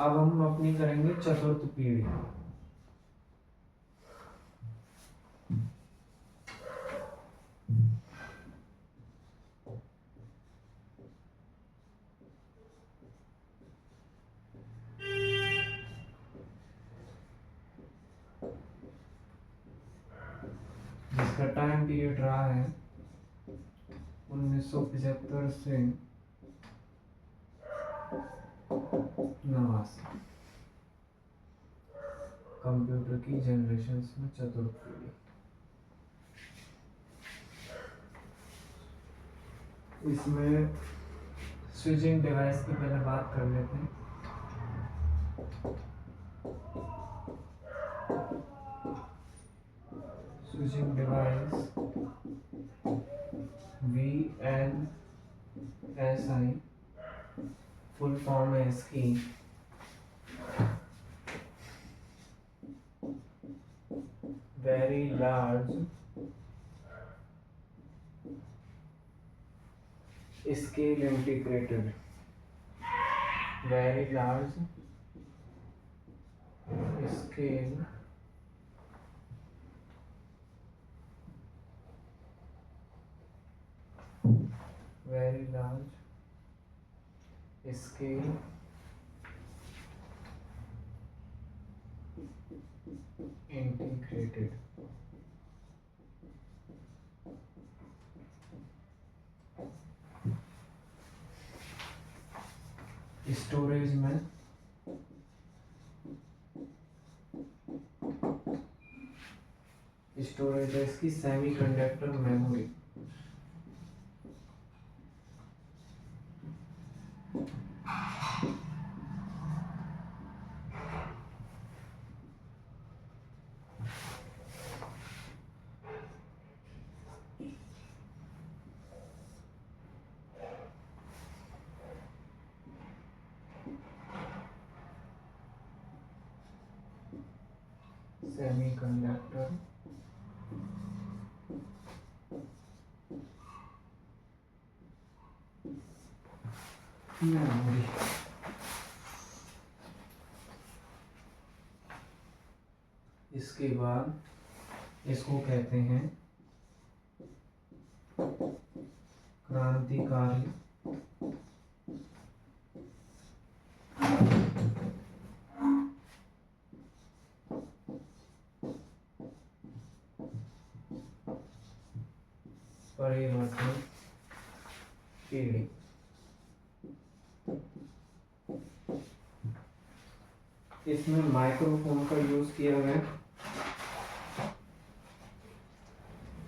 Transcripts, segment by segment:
अब हम अपनी करेंगे चतुर्थ पीढ़ी। जिसका टाइम पीरियड रहा है 1975 से 89। कंप्यूटर की जनरेशन में चतुर्थ पीढ़ी। इसमें स्विचिंग डिवाइस की पहले बात कर लेते हैं। Switching device VLSI full form है इसकी very large scale integrated. Very large scale very large scale integrated। Storage में स्टोरेज है इसकी सेमीकंडक्टर मेमोरी। Semiconductor memory. इसके बाद इसको कहते हैं क्रांतिकारी परिवर्तन पीढ़ी। इसमें माइक्रोफोन का यूज किया गया।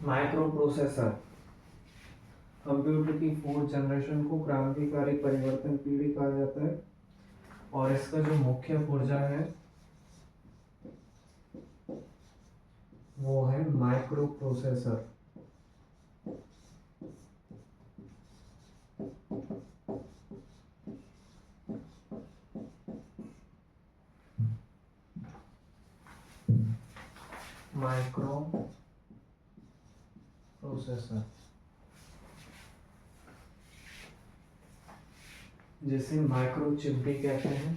माइक्रो प्रोसेसर कंप्यूटर की फोर्थ जनरेशन को क्रांतिकारी परिवर्तन पीढ़ी कहा जाता है और इसका जो मुख्य पुर्जा है वो है माइक्रो प्रोसेसर। माइक्रो प्रोसेसर जिसे माइक्रोचिप भी कहते हैं।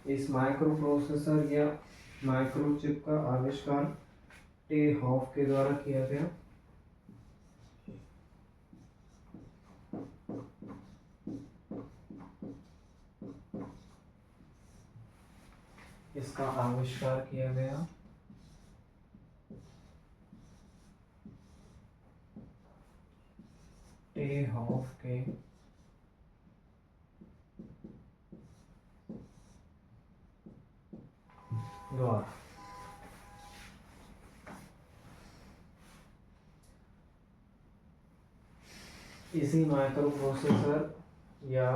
इस माइक्रो प्रोसेसर या माइक्रोचिप का आविष्कार टे हॉफ के द्वारा किया गया। इसका आविष्कार किया गया टे हॉफ के द्वारा। इसी माइक्रो प्रोसेसर या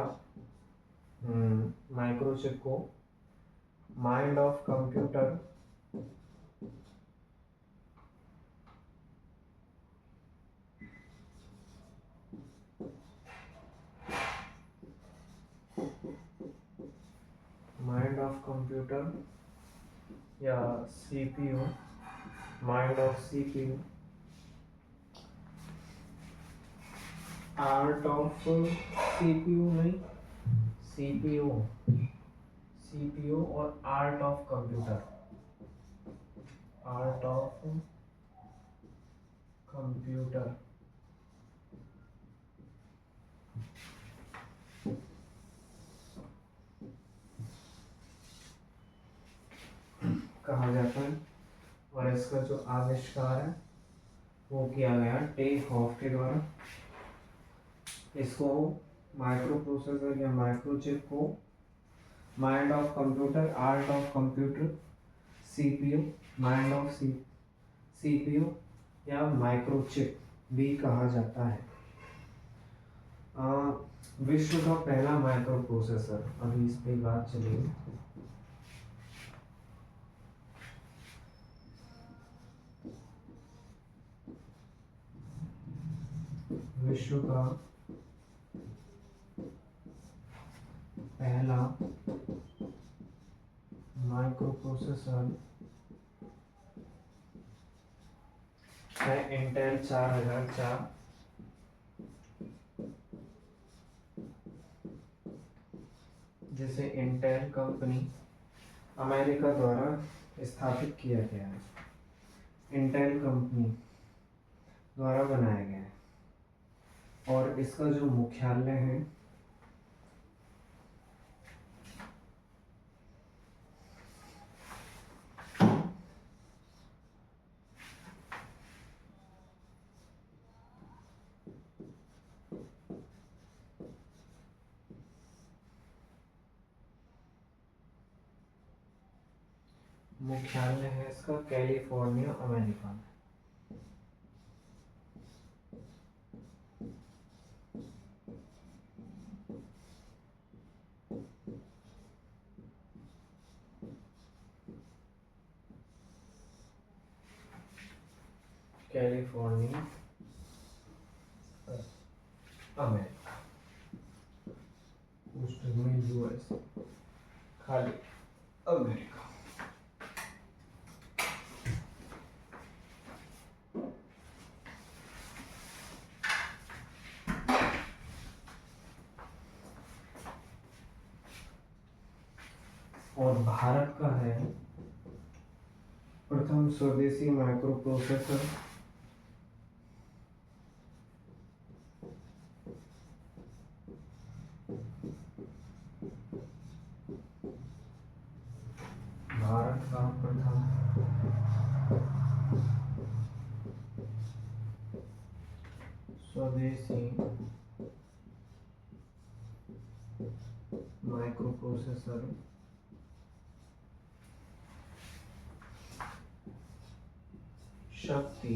माइक्रोचिप को mind of computer mind of computer या CPU mind of CPU art of CPU नहीं, सीपीयू, सीपीयू और art of computer, art of computer. कहा जाता है। और इसका जो आविष्कार है वो किया गया टेक हॉफ के द्वारा। इसको माइक्रो प्रोसेसर या माइक्रोचिप को mind of computer, art of computer, CPU, mind of CPU या माइक्रोचिप भी कहा जाता है। विश्व का पहला माइक्रो प्रोसेसर, अभी इस पे बात चलेगी। विश्व का पहला माइक्रो प्रोसेसर है इंटेल 4004, जिसे इंटेल कंपनी अमेरिका द्वारा स्थापित किया गया है, इंटेल कंपनी द्वारा बनाया गया है। और इसका जो मुख्यालय है इसका कैलिफोर्निया, अमेरिका में। कैलिफोर्निया, अमेरिका, में यूएस, खाली अमेरिका। और भारत का है प्रथम स्वदेशी माइक्रो प्रोसेसर, भारत का प्रथम स्वदेशी माइक्रो प्रोसेसर शक्ति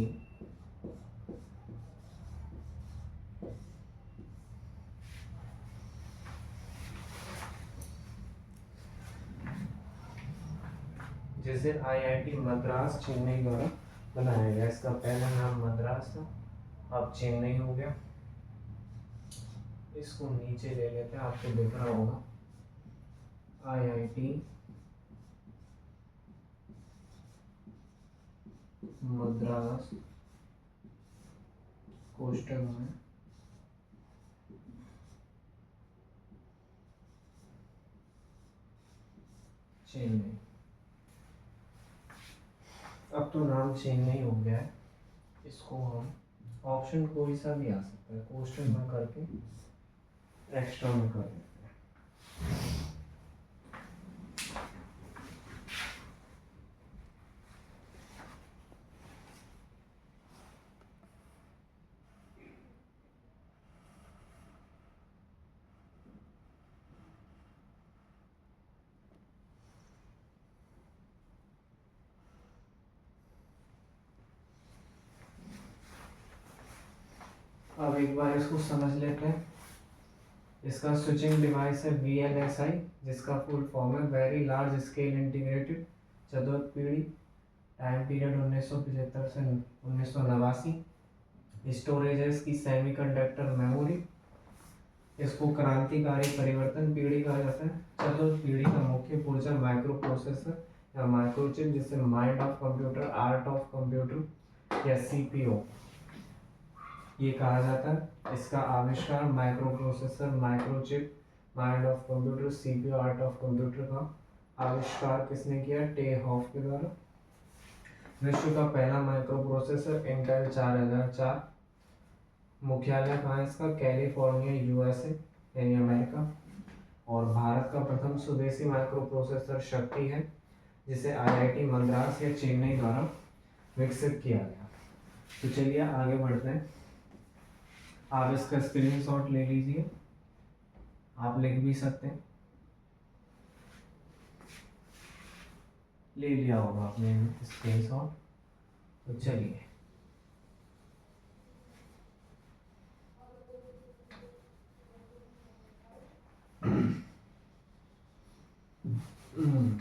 जिसे आईआईटी मद्रास चेन्नई द्वारा बनाया गया। इसका पहला नाम मद्रास था, अब चेन्नई हो गया। इसको नीचे ले लेते हैं, आपको दिख रहा होगा आईआईटी मद्रास कोष्टक में चेन्नई। अब तो नाम चेन्नई हो गया है। इसको हम ऑप्शन कोई सा भी आ सकता है, कोष्टक में करके एक्स्ट्रा में कर देते हैं। अब एक बार इसको समझ लेते हैं। इसका स्विचिंग डिवाइस है VLSI, जिसका फुल फॉर्म है वेरी लार्ज स्केल इंटीग्रेटेड चतुर्थ पीढ़ी, टाइम पीरियड 1975 से 1989। स्टोरेज है इसकी सेमीकंडक्टर मेमोरी। इसको क्रांतिकारी परिवर्तन पीढ़ी कहा जाता है। चतुर्थ पीढ़ी का मुख्य पुर्जा माइक्रो प्रोसेसर या माइक्रोचिप, जिसे mind of computer, art of computer या CPO ये कहा जाता है। इसका आविष्कार micro processor, microchip, mind of computer, CPU, art of computer का आविष्कार किसने किया? टे हॉफ के द्वारा। विश्व का पहला माइक्रो प्रोसेसर इंटेल 4004। मुख्यालय कहाँ है इसका? कैलिफोर्निया, यूएसए यानी अमेरिका। और भारत का प्रथम स्वदेशी माइक्रो प्रोसेसर शक्ति है, जिसे आईआईटी मद्रास या चेन्नई द्वारा विकसित किया गया। तो चलिए आगे बढ़ते हैं। आप इसका स्क्रीनशॉट ले लीजिए, आप लिख भी सकते हैं, ले लिया होगा आपने स्क्रीनशॉट। तो चलिए हम्म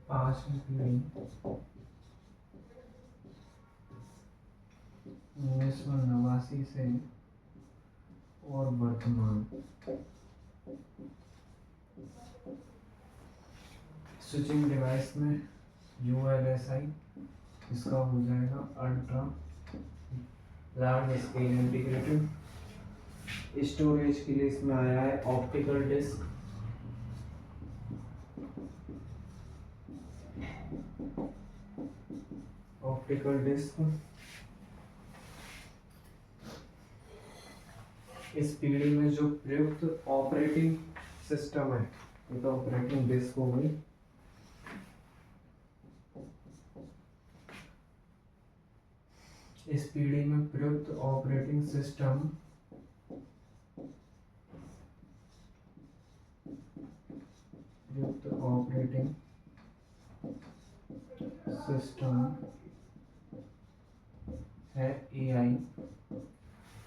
5वीं पीढ़ी 1989 से और वर्तमान स्विचिंग डिवाइस में ULSI इसका हो जाएगा ultra large scale integrated. Storage के लिए इसमें आया है ऑप्टिकल डिस्क। ऑप्टिकल डिस्क इस पीढ़ी में जो प्रयुक्त ऑपरेटिंग सिस्टम है, ये तो ऑपरेटिंग डिस्क हो गई। इस पीढ़ी में प्रयुक्त ऑपरेटिंग सिस्टम है AI,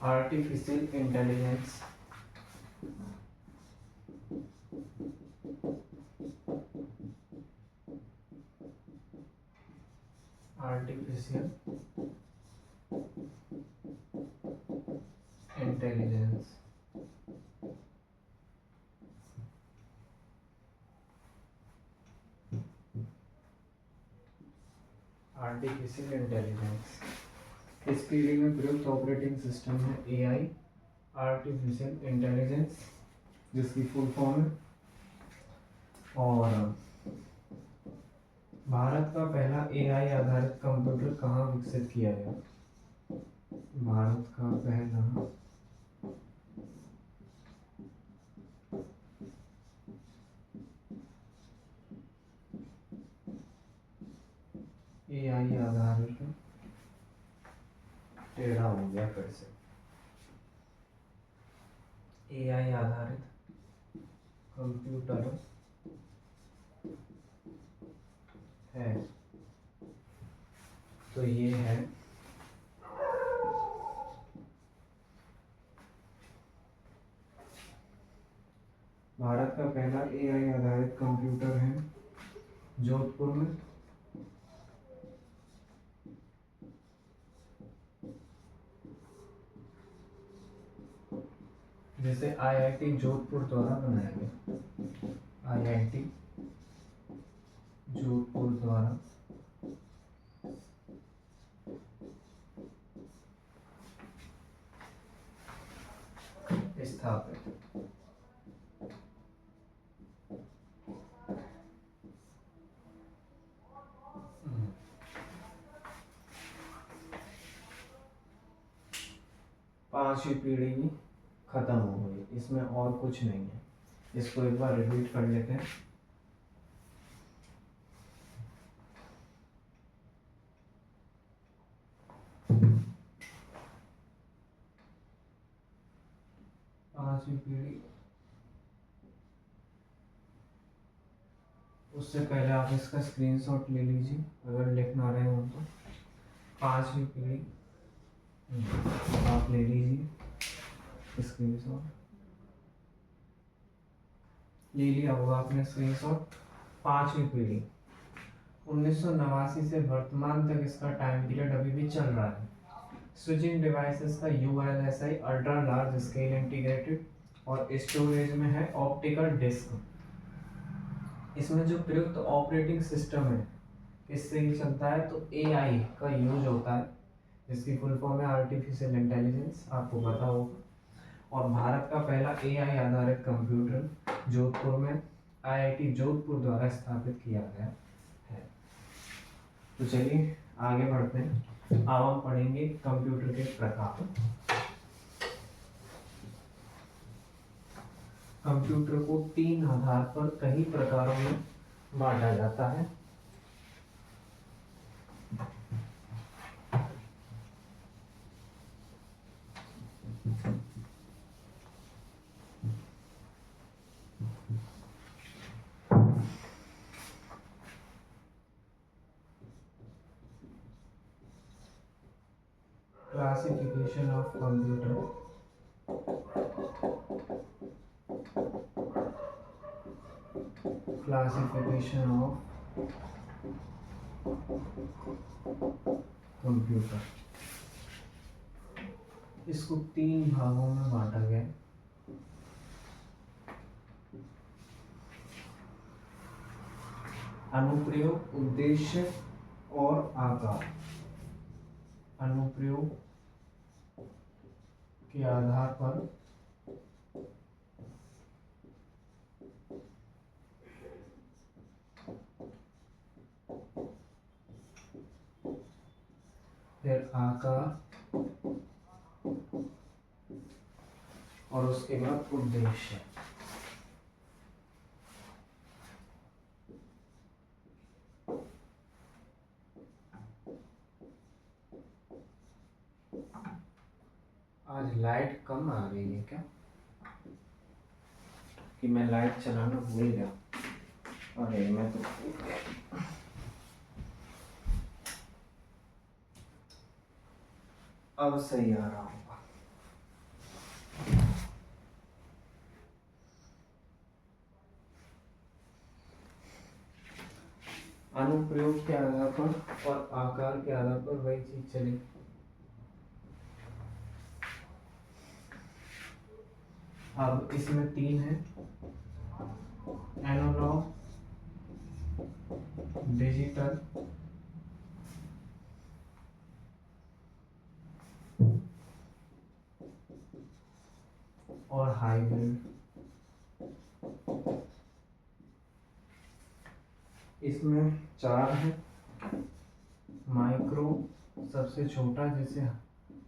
artificial intelligence. Artificial intelligence artificial intelligence इस पीढ़ी में प्रयुक्त ऑपरेटिंग सिस्टम है AI, आर्टिफिशियल इंटेलिजेंस, जिसकी फुल फॉर्म है। और भारत का पहला AI आधारित कंप्यूटर कहाँ विकसित किया गया? भारत का पहला AI आधारित, टेढ़ा हो गया फिर से, AI आधारित कंप्यूटर है, तो ये है भारत का पहला AI आधारित कंप्यूटर है जोधपुर में। जिसे IIT जोधपुर द्वारा बनाया गया। IIT जोधपुर द्वारा स्थापित। पांचवी पीढ़ी खत्म हो गई, इसमें और कुछ नहीं है। इसको एक बार रिपीट कर लेते हैं। 5वीं पीढ़ी। उससे पहले आप इसका स्क्रीनशॉट ले लीजिए अगर लिखना रहे हो तो। 5वीं पीढ़ी आप ले लीजिए स्क्रीनशॉट। ले लिया होगा आपने स्क्रीनशॉट। 5वीं पीढ़ी 1989 से वर्तमान तक इसका टाइम पीरियड अभी भी चल रहा है। स्विचिंग डिवाइसेस का ULSI ultra large scale integrated और स्टोरेज में है ऑप्टिकल डिस्क। इसमें जो प्रयुक्त ऑपरेटिंग सिस्टम है किससे ही चलता है तो AI का यूज होता है, जिसकी फुल फॉर्म है आर्टिफिशियल इंटेलिजेंस, आपको पता होगा। और भारत का पहला AI आधारित कंप्यूटर जोधपुर में IIT जोधपुर द्वारा स्थापित किया गया है। तो चलिए आगे बढ़ते हैं। अब हम पढ़ेंगे कंप्यूटर के प्रकार। कंप्यूटर को 3 आधार पर कई प्रकारों में बांटा जाता है। Classification of computer, classification of computer, इसको 3 भागों में बांटा गया है। अनुप्रयोग, उद्देश्य और आकार। अनुप्रयोग के आधार पर फिर आकार और उसके बाद उद्देश्य। आज लाइट कम आ रही है क्या कि मैं लाइट चलाना भूल गया? अरे मैं तो भूल गया। अब सही आ रहा होगा। अनुप्रयोग के आधार पर और आकार के आधार पर वही चीज चलेगी। अब इसमें 3 है, एनालॉग, डिजिटल और हाइब्रिड। इसमें 4 है, माइक्रो सबसे छोटा, जिसे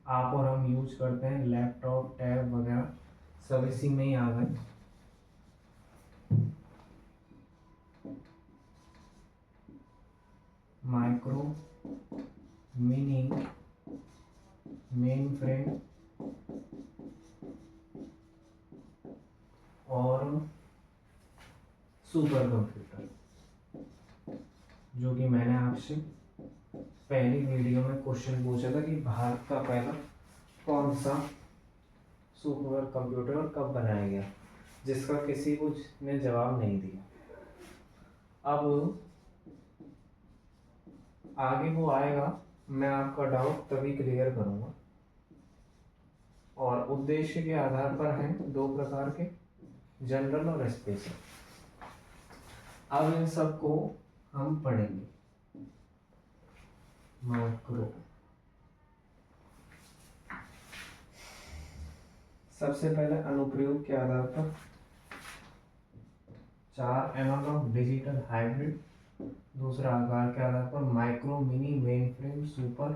आप और हम यूज करते हैं, लैपटॉप, टैब वगैरह सब इसी में ही आ गए। माइक्रो, मिनी, मेन फ्रेम और सुपर कंप्यूटर, जो कि मैंने आपसे पहली वीडियो में क्वेश्चन पूछा था कि भारत का पहला कौन सा सुपर कंप्यूटर कब बनाया गया, जिसका किसी को ने जवाब नहीं दिया। अब आगे वो आएगा, मैं आपका डाउट तभी क्लियर करूंगा। और उद्देश्य के आधार पर हैं 2 प्रकार के, जनरल और स्पेशल। अब इन सबको हम पढ़ेंगे। माइक्रो, सबसे पहले अनुप्रयोग के आधार पर 4 एनालॉग, डिजिटल, हाइब्रिड। दूसरा आकार के आधार पर micro, mini, main frame, super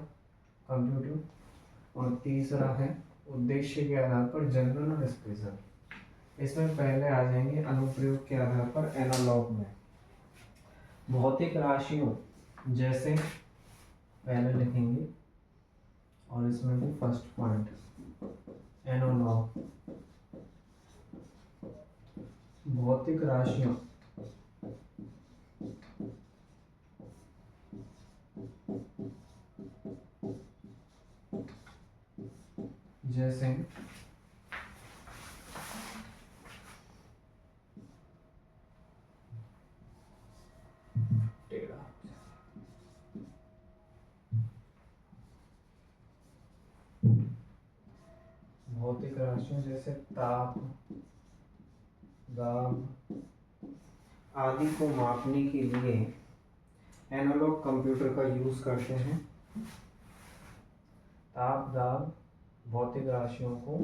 computer. और तीसरा है उद्देश्य के आधार पर जनरल और स्पेशल। इसमें पहले आ जाएंगे अनुप्रयोग के आधार पर एनालॉग में भौतिक राशियों जैसे पहले लिखेंगे, और इसमें भी फर्स्ट पॉइंट एनालॉग भौतिक राशियों जैसे टेढ़ा, भौतिक राशियों जैसे ताप, दाब आदि को मापने के लिए एनालॉग कंप्यूटर का यूज करते हैं। ताप, दाब भौतिक राशियों को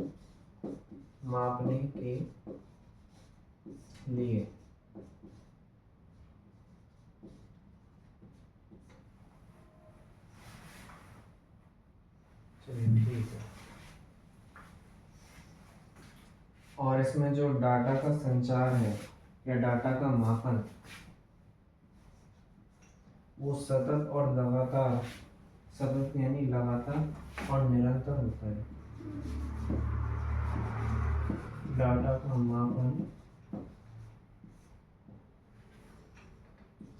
मापने के लिए चलिए ठीक है। और इसमें जो डाटा का संचार है या डाटा का मापन वो सतत और लगातार, सतत यानी लगातार और निरंतर होता है। डाटा का मापन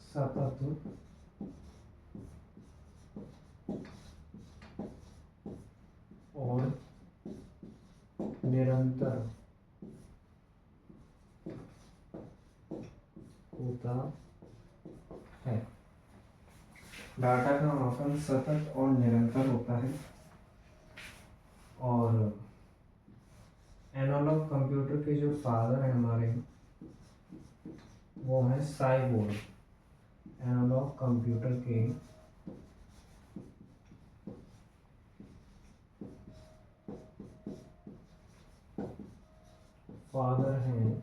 सतत और निरंतर होता है। डाटा का मापन सतत और निरंतर होता है। और एनालॉग कंप्यूटर के जो फादर हैं हमारे, वो हैं साइबोर्ग। एनालॉग कंप्यूटर के फादर हैं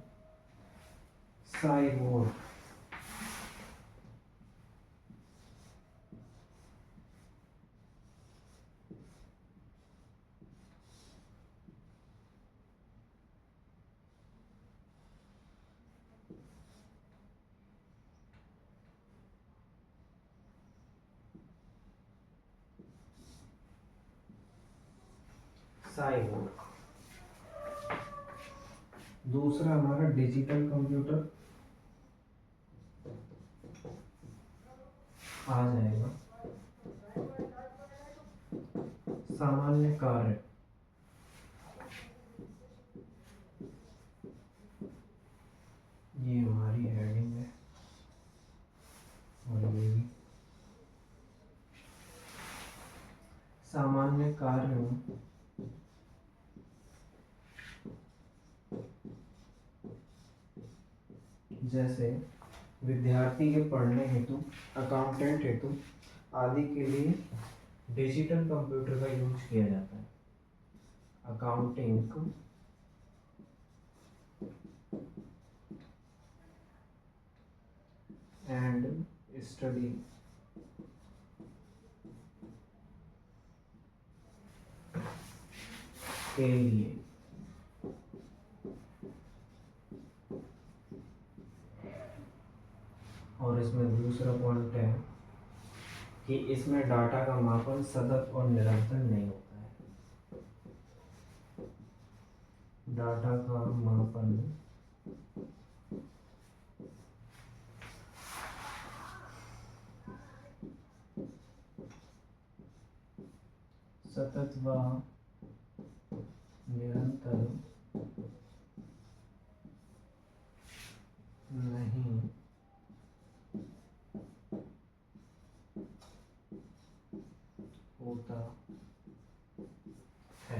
साइबोर्ग। साइबोर्ग। दूसरा हमारा डिजिटल कंप्यूटर आ जाएगा। सामान्य कार्य, ये हमारी हेडिंग है और ये भी सामान्य कार्यों जैसे विद्यार्थी के पढ़ने हेतु, अकाउंटेंट हेतु आदि के लिए डिजिटल कंप्यूटर का यूज किया जाता है। अकाउंटिंग एंड स्टडी के लिए और इसमें दूसरा पॉइंट है कि इसमें डाटा का मापन सतत और निरंतर नहीं होता है। डाटा का मापन सतत व निरंतर नहीं होता है।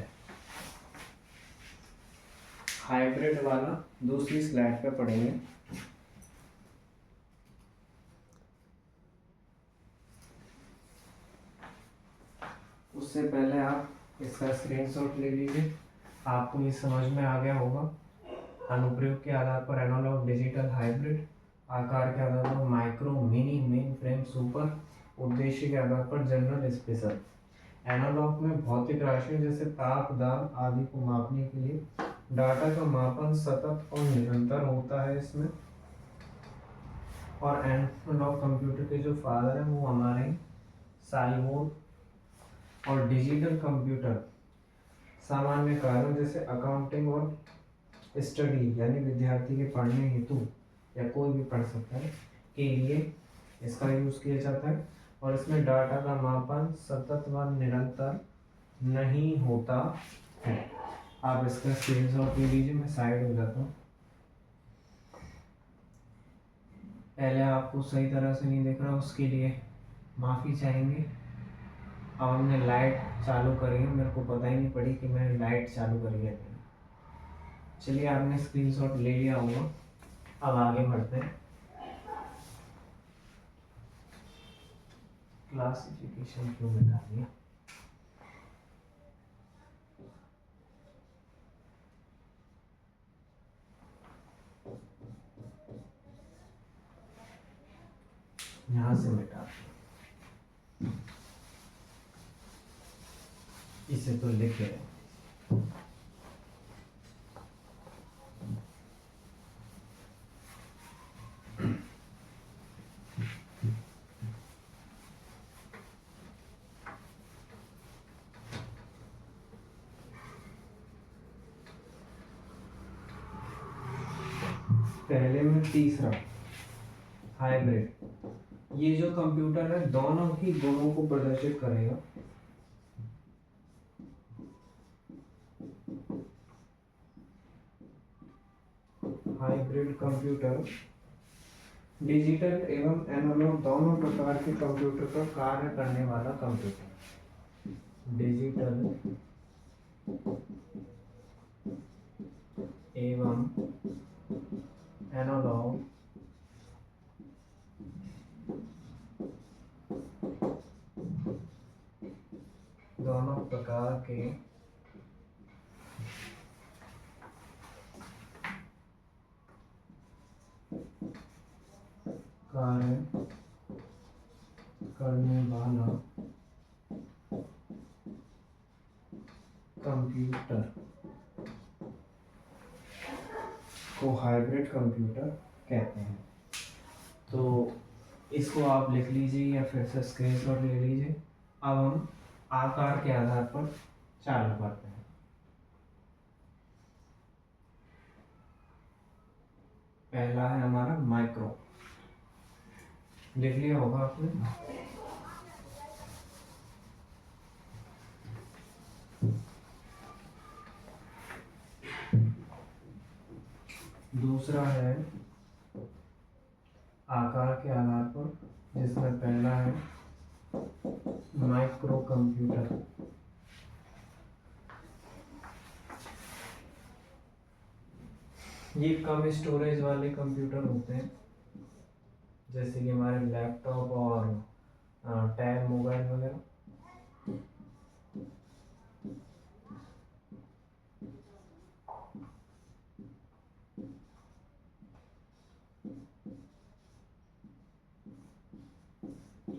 हाइब्रिड वाला दूसरी स्लाइड पे पढ़ेंगे। उससे पहले आप इसका स्क्रीनशॉट ले लीजिए। आपको ये समझ में आ गया होगा। अनुप्रयोग के आधार पर एनालॉग, डिजिटल, हाइब्रिड। आकार के आधार पर micro, mini, main frame, super. उद्देश्य के आधार पर जनरल, स्पेशल। एनालॉग में भौतिक राशियों जैसे ताप, दाब आदि को मापने के लिए डाटा का मापन सतत और निरंतर होता है इसमें। और एनालॉग कंप्यूटर के जो फादर हैं वो हमारे साइबोर्ग। और डिजिटल कंप्यूटर सामान्य कार्यों जैसे अकाउंटिंग और स्टडी यानी विद्यार्थी के पढ़ने हेतु या कोई भी पढ़ सकता है के लिए इसका यूज़ किया जाता है। और इसमें डाटा का मापन सतत व निरंतर नहीं होता है। आप इसका स्क्रीनशॉट ले लीजिए, मैं साइड हो जाता हूँ। पहले आपको सही तरह से नहीं दिख रहा, उसके लिए माफ़ी चाहेंगे। अब हमने लाइट चालू करी है, मेरे को पता ही नहीं पड़ी कि मैंने लाइट चालू करी है। चलिए, आपने स्क्रीनशॉट ले लिया होगा, अब आगे बढ़ते हैं। क्लासिफिकेशन क्यों मिटा दिया? यहाँ से मिटा दिया, इसे तो लिखे रहे। पहले में तीसरा हाइब्रिड। ये जो कंप्यूटर है दोनों ही गुणों को प्रदर्शित करेगा। हाइब्रिड कंप्यूटर डिजिटल एवं एनालॉग दोनों प्रकार के कंप्यूटर का कार्य करने वाला कंप्यूटर। डिजिटल एवं एनालॉग दोनों प्रकार के कार्य करने वाला कंप्यूटर को हाइब्रिड कंप्यूटर कहते हैं। तो इसको आप लिख लीजिए या फिर से स्क्रीनशॉट ले लीजिए। अब हम आकार के आधार पर चालू करते हैं। पहला है हमारा माइक्रो, लिख लिया होगा आपने। दूसरा है आकार के आधार पर, जिसमें पहला है माइक्रो कंप्यूटर। ये कम स्टोरेज वाले कंप्यूटर होते हैं, जैसे कि हमारे लैपटॉप और टैब मोबाइल वगैरह।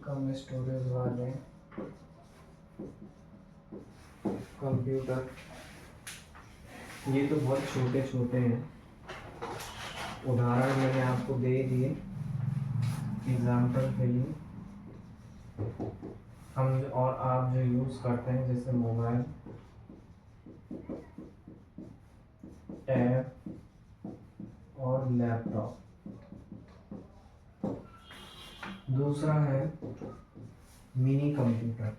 कम स्टोरेज वाले कंप्यूटर ये तो बहुत छोटे छोटे हैं। उदाहरण मैंने आपको दे दिए एग्जाम्पल के लिए। हम और आप जो यूज़ करते हैं जैसे मोबाइल, टैब और लैपटॉप। दूसरा है मिनी कंप्यूटर।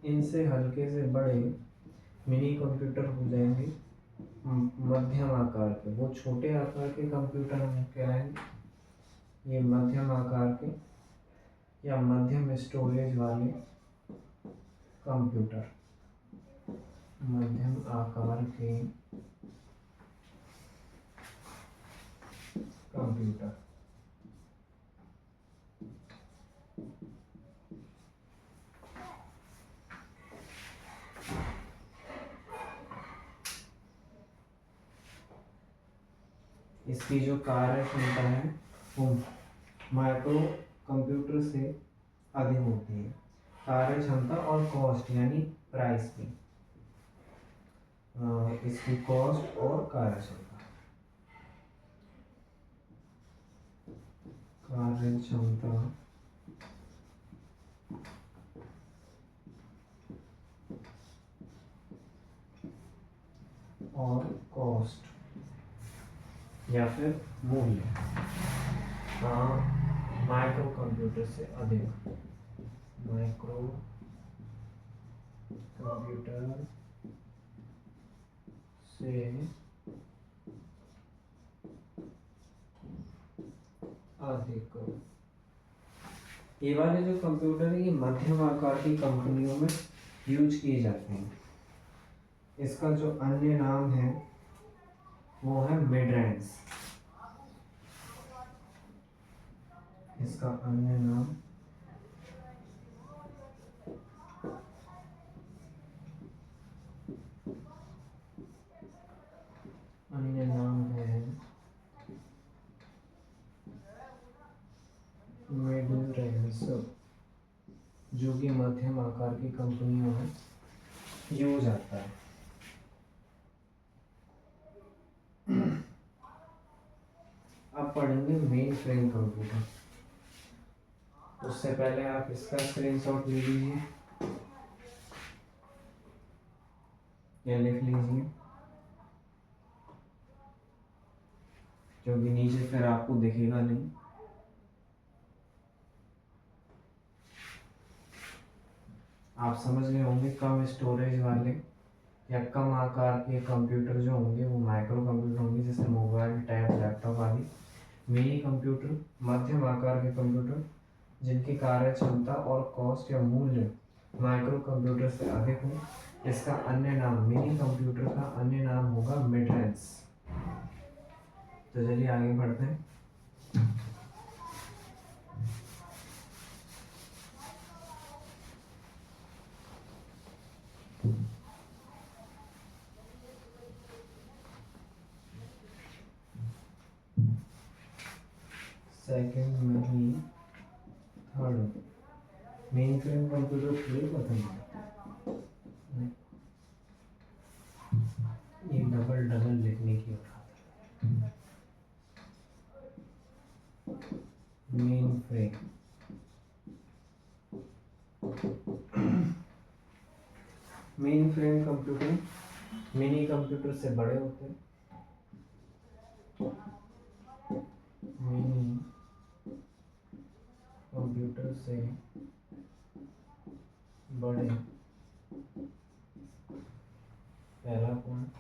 इनसे हल्के से बड़े मिनी कंप्यूटर हो जाएंगे मध्यम आकार के। वो छोटे आकार के कंप्यूटर हम कहलाएंगे, ये मध्यम आकार के या मध्यम स्टोरेज वाले कंप्यूटर। मध्यम आकार के कंप्यूटर। इसकी जो कार्य क्षमता है वो माइक्रो कंप्यूटर से अधिक होती है। कार्य क्षमता और कॉस्ट यानी प्राइस भी, इसकी कॉस्ट और कार्य क्षमता। कार्य क्षमता और कॉस्ट या फिर मूल्य माइक्रो कंप्यूटर से अधिक, माइक्रो कंप्यूटर से अधिक। ये वाले जो कंप्यूटर है ये मध्यम आकार की कंपनियों में यूज किए जाते हैं। इसका जो अन्य नाम है वो है मिड रेंज। इसका अन्य नाम है मिड रेंज, जो कि मध्यम आकार की कंपनियों में यूज आता है। अब पढ़ेंगे मेन फ्रेम कंप्यूटर। उससे पहले आप इसका स्क्रीनशॉट ले लीजिए या लिख लीजिए, क्योंकि नीचे फिर आपको दिखेगा नहीं। आप समझ गए होंगे कम स्टोरेज वाले या कम आकार के कंप्यूटर जो होंगे वो माइक्रो कंप्यूटर होंगे, जैसे मोबाइल, टैब, लैपटॉप आदि। मिनी कंप्यूटर मध्यम आकार के कंप्यूटर जिनकी कार्य क्षमता और कॉस्ट या मूल्य माइक्रो कंप्यूटर से अधिक हो। इसका अन्य नाम, मिनी कंप्यूटर का अन्य नाम होगा मिड रेंज। तो चलिए आगे बढ़ते हैं। सेकंड में ही third mainframe computer clear पता नहीं, ये डबल डबल लिखने की औकात है। Mainframe mainframe computer mini computer से बड़े होते हैं। मिनी कंप्यूटर से बड़े, पहला पॉइंट।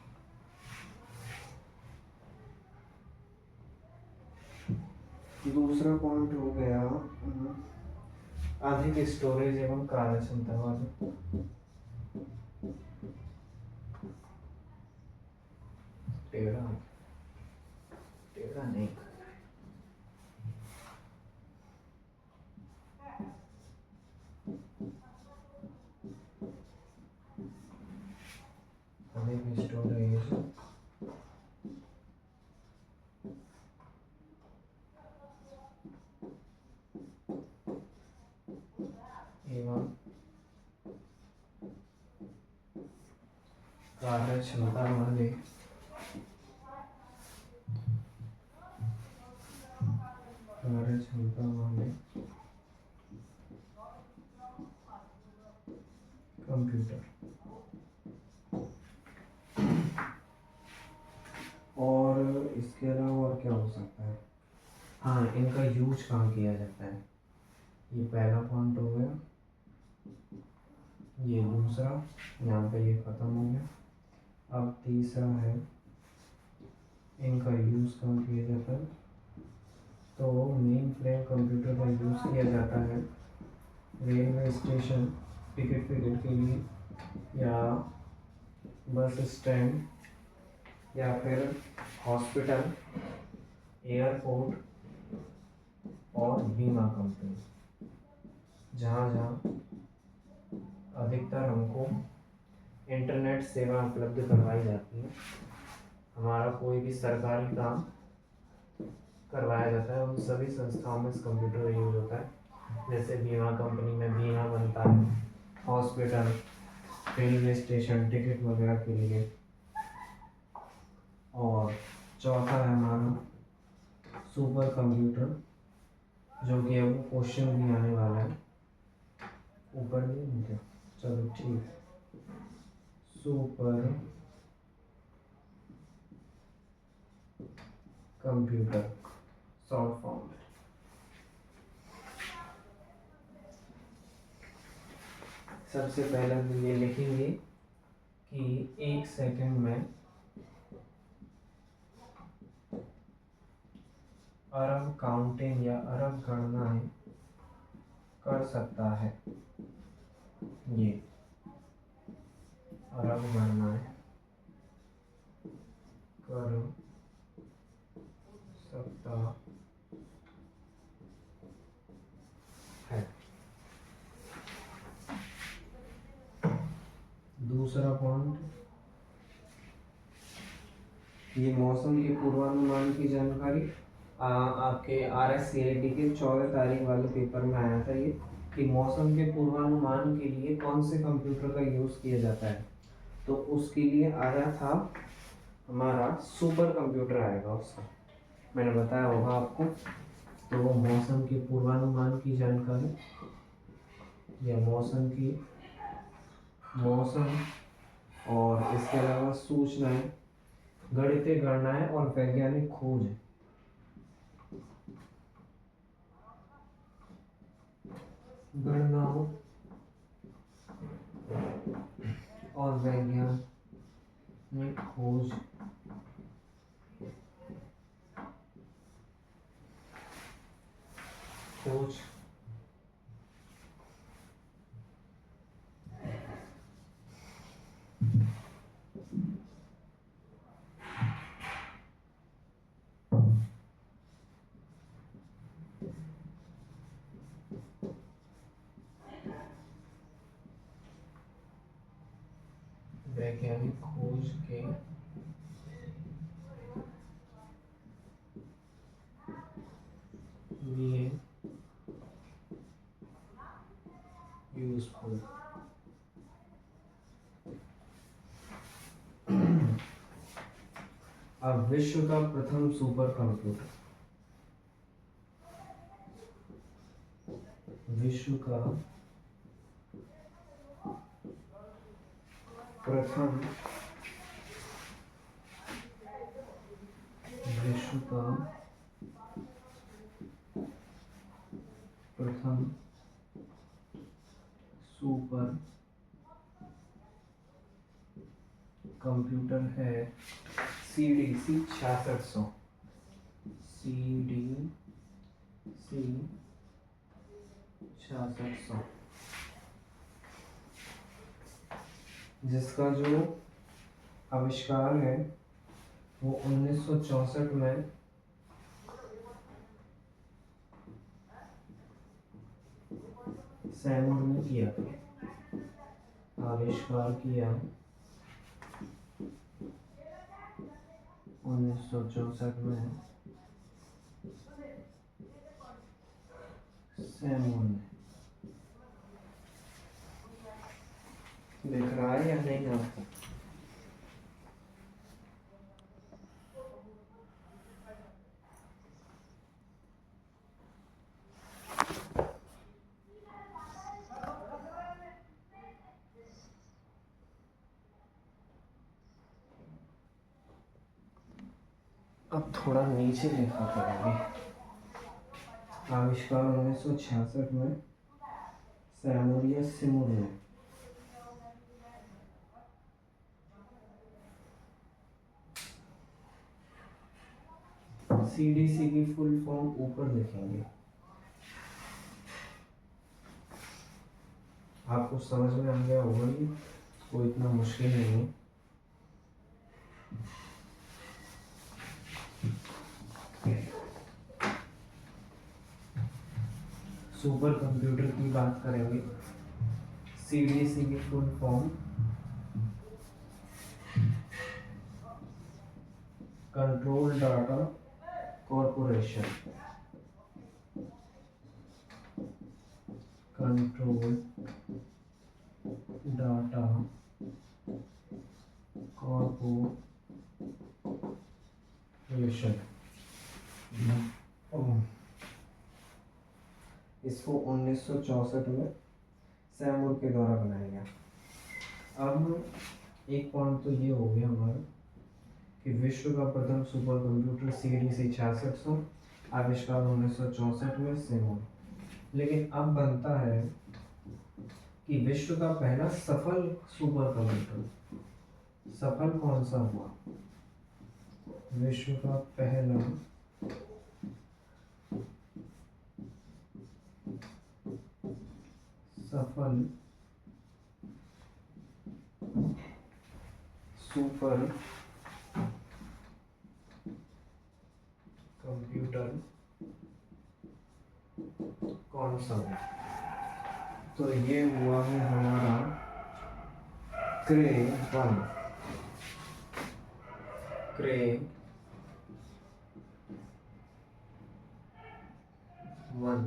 दूसरा पॉइंट हो गया अधिक स्टोरेज एवं कार्य क्षमता वाले। टेढ़ा टेढ़ा नहीं करना है। अधिक स्टोरेज एवं कार्य क्षमता वाले कंप्यूटर। और इसके अलावा और क्या हो सकता है? हाँ, इनका यूज कहाँ किया जाता है, ये पहला पॉइंट हो गया। ये दूसरा, यहाँ पे ये खत्म हो गया। अब तीसरा है इनका यूज कहाँ किया जाता है। तो मेन फ्रेम कंप्यूटर का यूज किया जाता है रेलवे स्टेशन, टिकट विकेट के लिए, या बस स्टैंड, या फिर हॉस्पिटल, एयरपोर्ट और बीमा कंपनी, जहाँ जहाँ अधिकतर हमको इंटरनेट सेवा उपलब्ध करवाई जाती है। हमारा कोई भी सरकारी काम करवाया जाता है, उन सभी संस्थाओं में इस कंप्यूटर का यूज होता है। जैसे बीमा कंपनी में बीमा बनता है, हॉस्पिटल, रेलवे स्टेशन, टिकट वगैरह के लिए। और चौथा है हमारा सुपर कंप्यूटर, जो कि अब क्वेश्चन भी आने वाला है। ऊपर नहीं, चलो ठीक। सुपर कंप्यूटर शॉर्ट फॉर्म में। सबसे पहले हम ये लिखेंगे कि 1 सेकंड में अरब काउंटिंग या अरब गणनाएं कर सकता है। ये अरब गणनाएं कर सकता है। दूसरा पॉइंट, ये मौसम के पूर्वानुमान की जानकारी आपके RSCIT के 14 तारीख वाले पेपर में आया था ये, कि मौसम के पूर्वानुमान के लिए कौन से कंप्यूटर का यूज़ किया जाता है। तो उसके लिए आया था हमारा सुपर कंप्यूटर आएगा उसका, मैंने बताया होगा आपको। तो मौसम के पूर्वानुमान की जानकारी या मौसम और इसके अलावा सूचनाएं, गणितीय गणनाएं और वैज्ञानिक खोज, गणनाओं और वैज्ञानिक खोज वैज्ञानिक खोज के लिए यूजफुल। अब विश्व का प्रथम सुपर कंप्यूटर, विश्व का प्रथम सुपर कंप्यूटर है CDC 6600, CDC 6600, जिसका जो आविष्कार है वो 1964 में सैमुर ने किया था, आविष्कार किया 1964 में सैमुर ने। दिख रहा है या नहीं आपको? अब थोड़ा नीचे लिखा करेंगे। आविष्कार 1966 में सैमुर या सिमुर ने। CDC की फुल फॉर्म ऊपर लिखेंगे, आपको समझ में आ गया होगा, ये कोई इतना मुश्किल नहीं है। सुपर कंप्यूटर की बात करेंगे। CDC की full form control data corporation, control data corporation. इसको 1964 में सैमुर के द्वारा बनाया गया। अब एक पॉइंट तो ये हो गया हमारा कि विश्व का प्रथम सुपर कंप्यूटर CDC 6600 आविष्कार 1964 में सेमोर। लेकिन अब बनता है कि विश्व का पहला सफल सुपर कंप्यूटर सफल कौन सा हुआ? विश्व का पहला सफल सुपर कंप्यूटर कौन सा हुआ? तो ये हुआ है हमारा क्रे 1। क्रे 1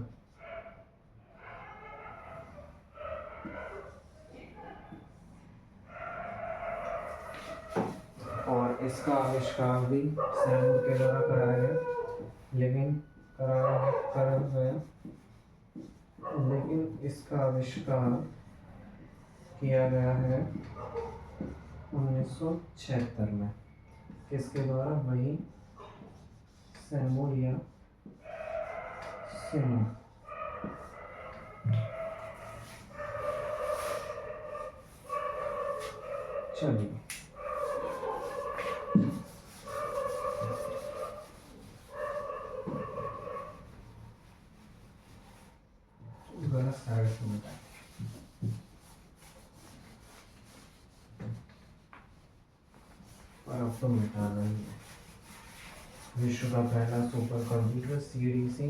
और इसका आविष्कार भी सैमुर के द्वारा कराया गया। लेकिन इसका आविष्कार किया गया है 1976 में। किसके द्वारा? वही सैमुर या सेमोर। चलिए गलत साइड से मिटा और अब तो मिटाना ही है। विश्व का पहला सुपर कंप्यूटर CDC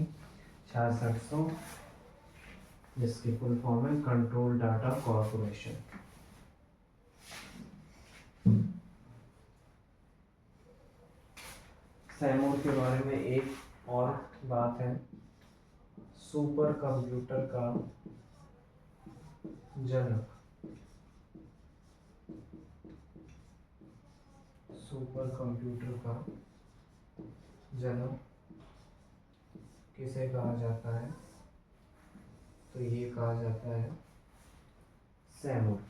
6600 जिसकी फुल फॉर्म है कंट्रोल डाटा कॉर्पोरेशन। सैमुर के बारे में एक और बात है, सुपर कंप्यूटर का जनक। सुपर कंप्यूटर का जनक किसे कहा जाता है? तो ये कहा जाता है सैमुर।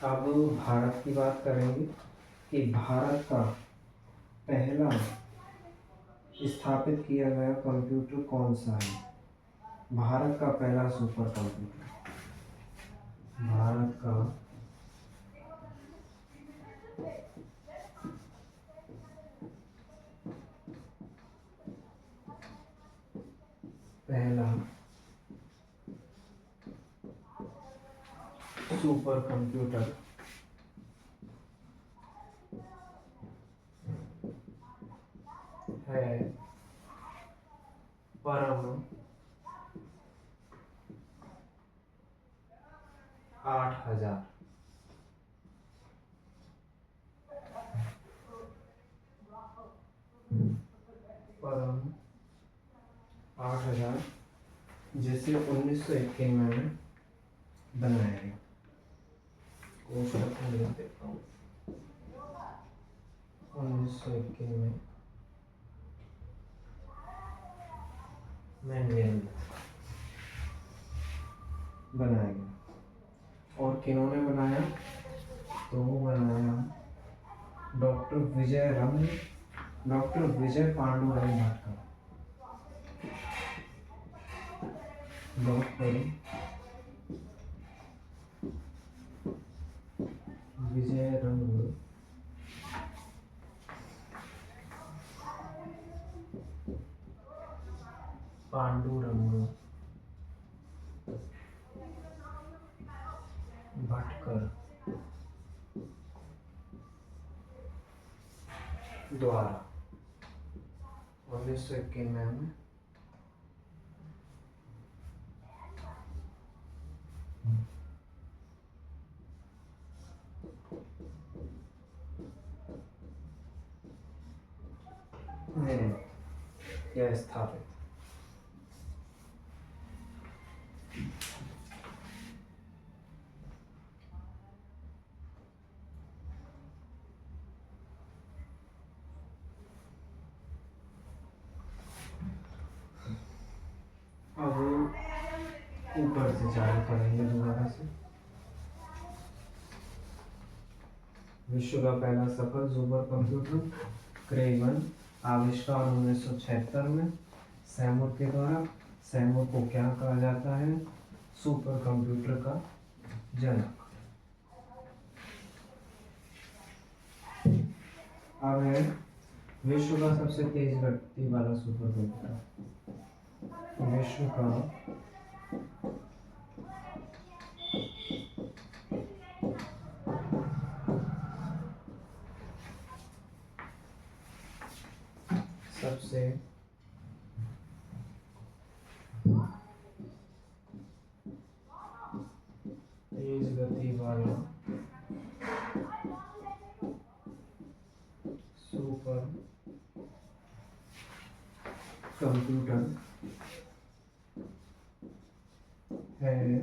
अब भारत की बात करेंगे कि भारत का पहला स्थापित किया गया कंप्यूटर कौन सा है? भारत का पहला सुपर कंप्यूटर, भारत का पहला सुपर कंप्यूटर है परम 8000। परम 8000 जिसे 1991 में बनाया गया। कोष्टक में लिख देता हूँ 1991 में मैंडेल बनाया गया। और किन्होंने बनाया? तो वो बनाया डॉक्टर विजय पांडुरंग भटकर। डॉक्टर विजय रंग पांडुरंग भटकर द्वारा 1991 में यह स्थापित। अब ऊपर से चालू करेंगे दोबारा से। विश्व का पहला सफल सुपर कंप्यूटर क्रे 1 आविष्कार 1976 में सैमुर के द्वारा। सैमुर को क्या कहा जाता है? सुपर कंप्यूटर का जनक। अब है विश्व का सबसे तेज गति वाला सुपर कंप्यूटर। विश्व का सबसे तेज गति वाला सुपर कंप्यूटर है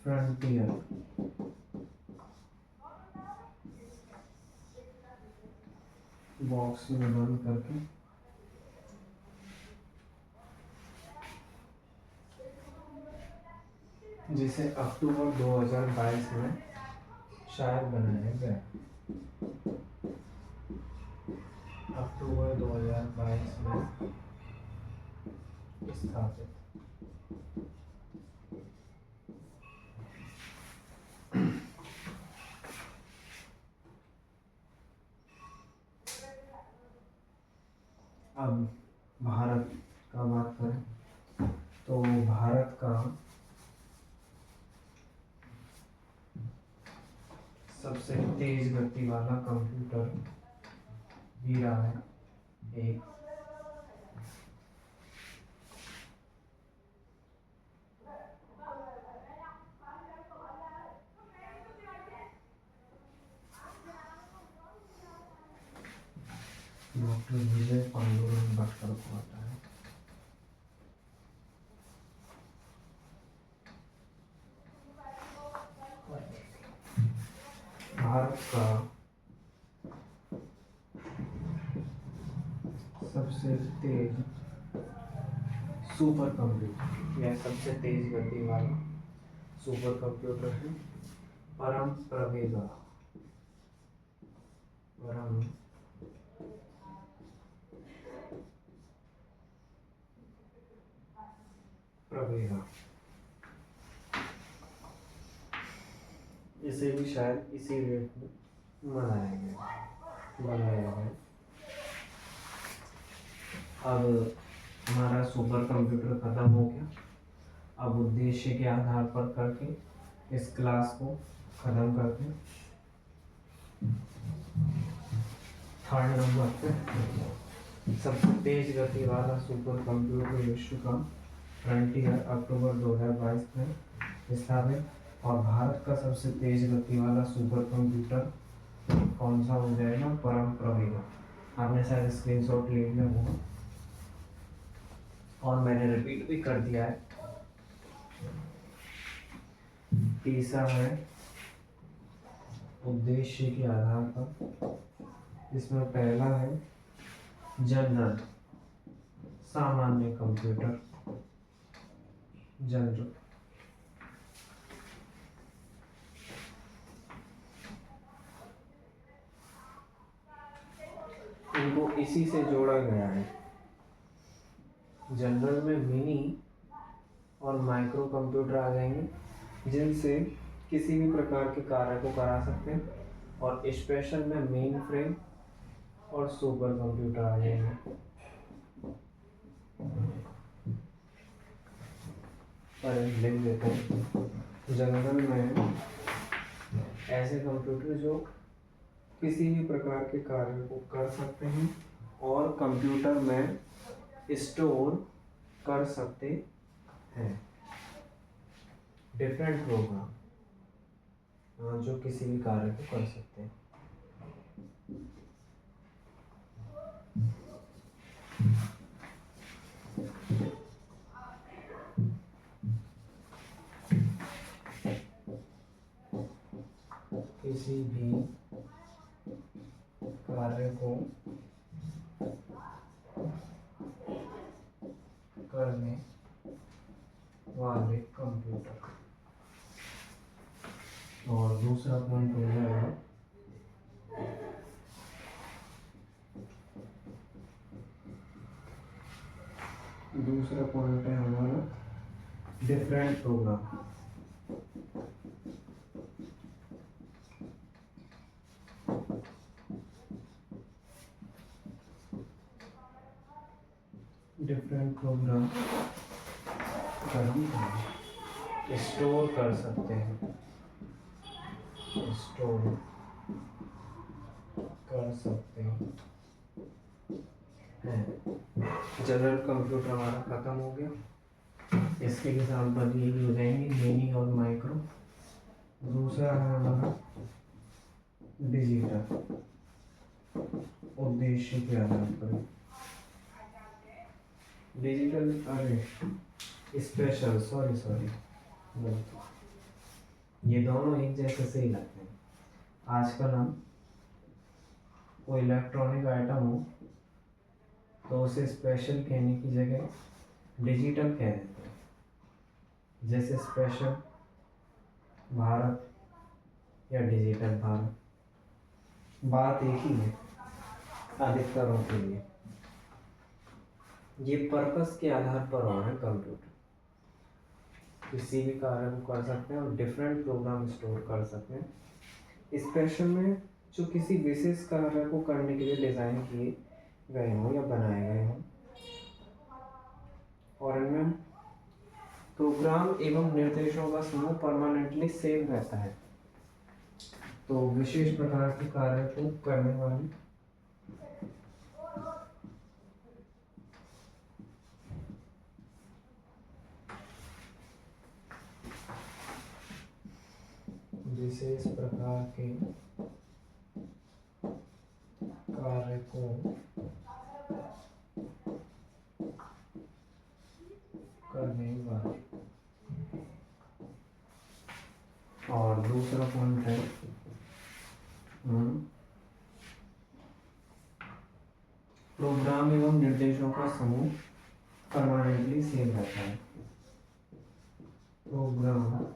फ्रंटियर। बॉक्स में बंद करके जिसे अक्टूबर 2022 में शायद बनाया गया। अक्टूबर 2022 में स्थापित। अब भारत का बात करें तो भारत का सबसे तेज गति वाला कंप्यूटर भी रहा है एक डॉक्टर विजय पांडुरंग भटकर को आता है। भारत का सबसे तेज सुपर कंप्यूटर या सबसे तेज गति वाला सुपर कंप्यूटर है परम प्रवेगा। परम प्रवेगा। इसे भी शायद इसी डेट में बनाया गया। अब हमारा सुपर कंप्यूटर खत्म हो गया। अब उद्देश्य के आधार पर करके इस क्लास को खत्म करते हैं। थर्ड नंबर पे सबसे तेज गति वाला सुपर कंप्यूटर विश्व का फ्रंटियर अक्टूबर 2022 में स्थापित। और भारत का सबसे तेज गति वाला सुपर कंप्यूटर कौन सा हो जाएगा? परम प्रवेगा। आपने शायद स्क्रीनशॉट ले लिया होगा और मैंने रिपीट भी कर दिया है। तीसरा है उद्देश्य के आधार पर। इसमें पहला है जनरल सामान्य कंप्यूटर जनरल। इनको इसी से जोड़ा गया है। जनरल में मिनी और माइक्रो कंप्यूटर आ जाएंगे जिनसे किसी भी प्रकार के कार्य को करा सकते हैं। और स्पेशल में मेन फ्रेम और सुपर कंप्यूटर आ जाएंगे। पर लिख देते हैं। जनरल में ऐसे कंप्यूटर जो किसी भी प्रकार के कार्य को कर सकते हैं और कंप्यूटर में स्टोर कर सकते हैं डिफरेंट प्रोग्राम जो किसी भी कार्य को कर सकते हैं। किसी भी कार्य को करने वाले कंप्यूटर और दूसरा पॉइंट हो जाएगा दूसरा पॉइंट है हमारा different program. Different program store कर सकते हैं, स्टोर कर सकते हैं। जनरल कंप्यूटर हमारा खत्म हो गया। इसके एग्जाम्पल ये हो जाएंगे मिनी और माइक्रो। दूसरा है हमारा डिजिटल, उद्देश्य के आधार पर डिजिटल, अरे स्पेशल, सॉरी ये दोनों एक जैसे से ही लगते हैं। आजकल हम कोई इलेक्ट्रॉनिक आइटम हो तो उसे स्पेशल कहने की जगह डिजिटल कह देते हैं। जैसे स्पेशल भारत या डिजिटल भारत, बात एक ही है अधिकतरों के लिए। ये पर्पस के आधार पर हो रहा है। कंप्यूटर किसी भी कार्य को कर सकते हैं और डिफरेंट प्रोग्राम स्टोर कर सकते हैं। स्पेशल में जो किसी विशेष कार्य को करने के लिए डिज़ाइन किए गए हों या बनाए गए हों, और इनमें प्रोग्राम एवं निर्देशों का समूह परमानेंटली सेव रहता है। तो विशेष प्रकार के कार्य को करने वाली विशेष प्रकार के कार्य को करने वाले। और दूसरा पॉइंट है प्रोग्राम एवं निर्देशों का समूह परमानेंटली सेव रहता है। प्रोग्राम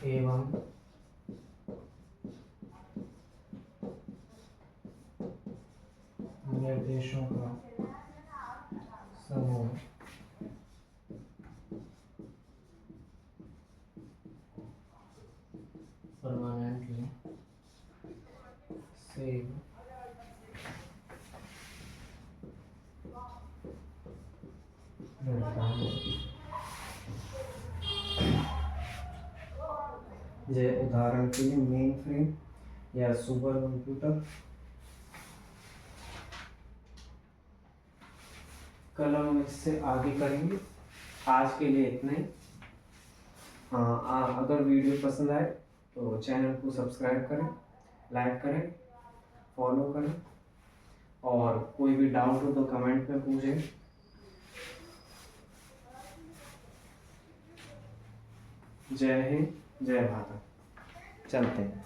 एवं निर्देशों का समूह परमानेंटली सेव रहता है। जैसे उदाहरण के लिए मेन फ्रेम या सुपर कंप्यूटर। कल हम इससे आगे करेंगे। आज के लिए इतना ही। अगर वीडियो पसंद आए तो चैनल को सब्सक्राइब करें, लाइक करें, फॉलो करें, और कोई भी डाउट हो तो कमेंट में पूछें। जय हिंद, जय भारत। चलते हैं।